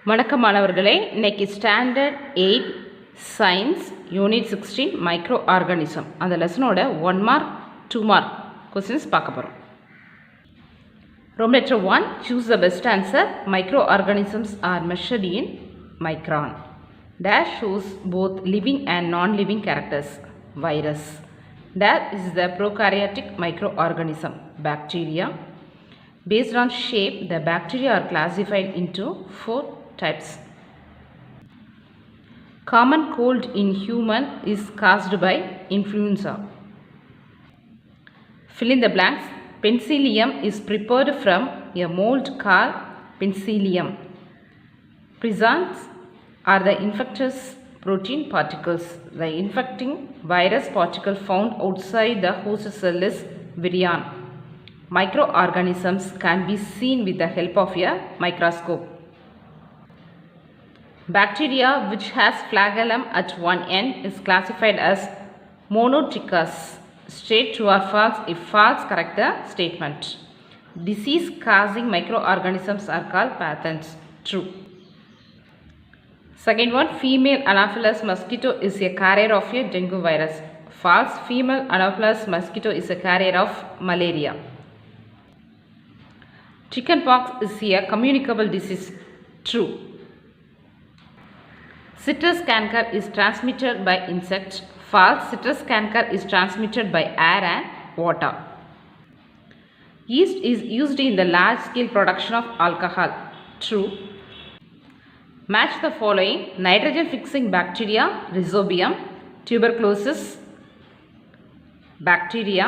வணக்கம் மாணவர்களே, இன்னைக்கு standard 8 science unit 16 micro organism அந்த லெசனோட 1 மார்க் 2 மார்க் கொஸ்டின்ஸ் பார்க்க போகிறோம். Room letter 1, choose the best answer. Microorganisms are measured in micron. Dash shows both living and non-living characters. Virus. Dash is the prokaryotic microorganism. Bacteria. Based on shape, the bacteria are classified into 4 types. Common cold in human is caused by influenza. Fill in the blanks. Penicillium is prepared from a mold called Penicillium. Prisons are the infectious protein particles. The infecting virus particle found outside the host cell is virion. Microorganisms can be seen with the help of a microscope. Bacteria which has flagellum at one end is classified as monotrichous. State true or false if false, correct the statement. Disease causing microorganisms are called pathogens. True. Second one, female Anopheles mosquito is a carrier of a dengue virus. False. Female Anopheles mosquito is a carrier of malaria. Chickenpox is a communicable disease. True. Citrus canker is transmitted by insects. False. Citrus canker is transmitted by air and water. Yeast is used in the large scale production of alcohol. True. Match the following: nitrogen fixing bacteria, Rhizobium; tuberculosis bacteria,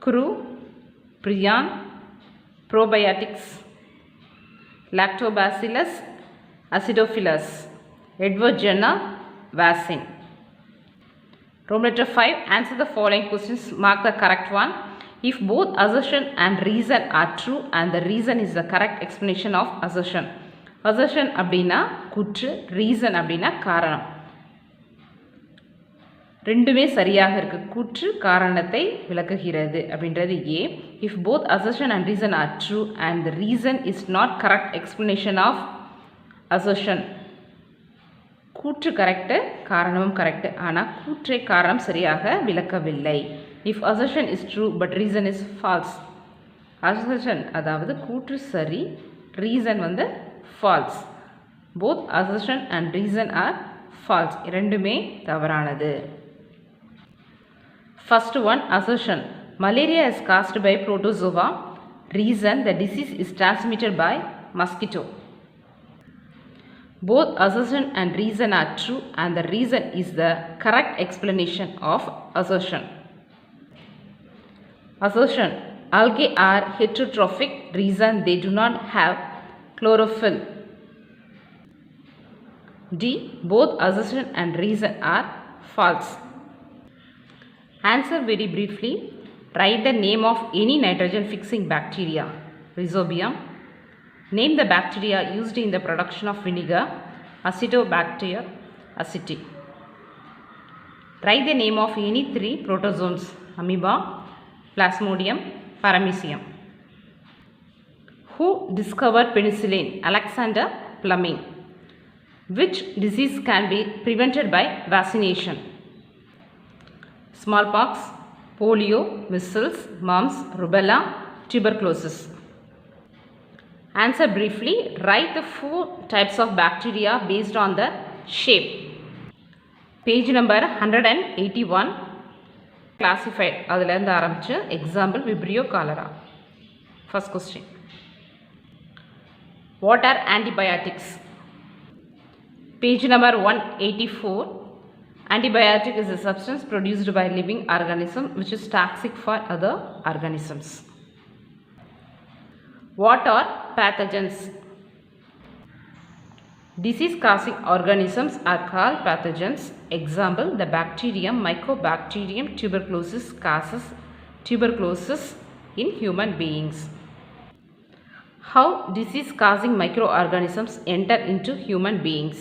Cru; prion; probiotics, Lactobacillus acidophilus; Edward Jenner vaccine. Room letter 5, answer the following questions, mark the correct one. If both assertion and reason are true and the reason is the correct explanation of assertion. Assertion அப்படினா குற்று, reason அப்படினா காரணம். ரெண்டுமே சரியாக இருக்கு. குற்று காரணத்தை விளக்குகிறது அப்படின்றது A. If both assertion and reason are true and the reason is not correct explanation of assertion. கூற்று கரெக்ட், காரணமும் கரெக்ட், ஆனால் கூற்றை காரணம் சரியாக விளக்கவில்லை. If assertion is true but reason is false. Assertion அதாவது கூற்று சரி, reason false. Both assertion and reason are false. இரண்டுமே தவறானது. First one, assertion. Malaria is caused by protozoa. Reason, the disease is transmitted by mosquito. Both assertion and reason are true and the reason is the correct explanation of assertion. Assertion. Algae are heterotrophic. Reason, they do not have chlorophyll. D. Both assertion and reason are false. Answer very briefly. Write the name of any nitrogen fixing bacteria. Rhizobium. Name the bacteria used in the production of vinegar. Acidobacter aceti. Write the name of any 3 protozoans. Amoeba, Plasmodium, Paramecium. Who discovered penicillin? Alexander Fleming. Which disease can be prevented by vaccination? Smallpox, polio, measles, mumps, rubella, tuberculosis. Answer briefly. Write the 4 types of bacteria based on the shape. Page number 181. Classified. அதிலிருந்து ஆரம்பிச்சு example Vibrio cholera. First question. What are antibiotics? Page number 184. Antibiotic is a substance produced by living organism which is toxic for other organisms. What are pathogens? Disease causing organisms are called pathogens. Example, the bacterium Mycobacterium tuberculosis causes tuberculosis in human beings. How disease causing microorganisms enter into human beings?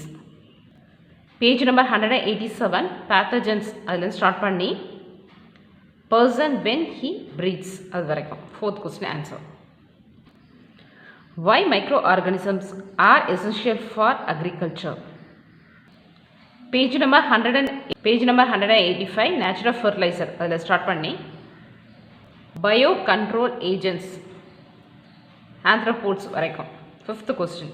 Page number 187. Pathogens அதில் start பண்ணி person when he breathes அது வரைக்கும். Fourth question answer. Why microorganisms are essential for agriculture? Page number 185 natural fertilizer அதில் start பண்ணி bio control agents ஆந்த்ரோபோட்ஸ் வரைக்கும். 5th question.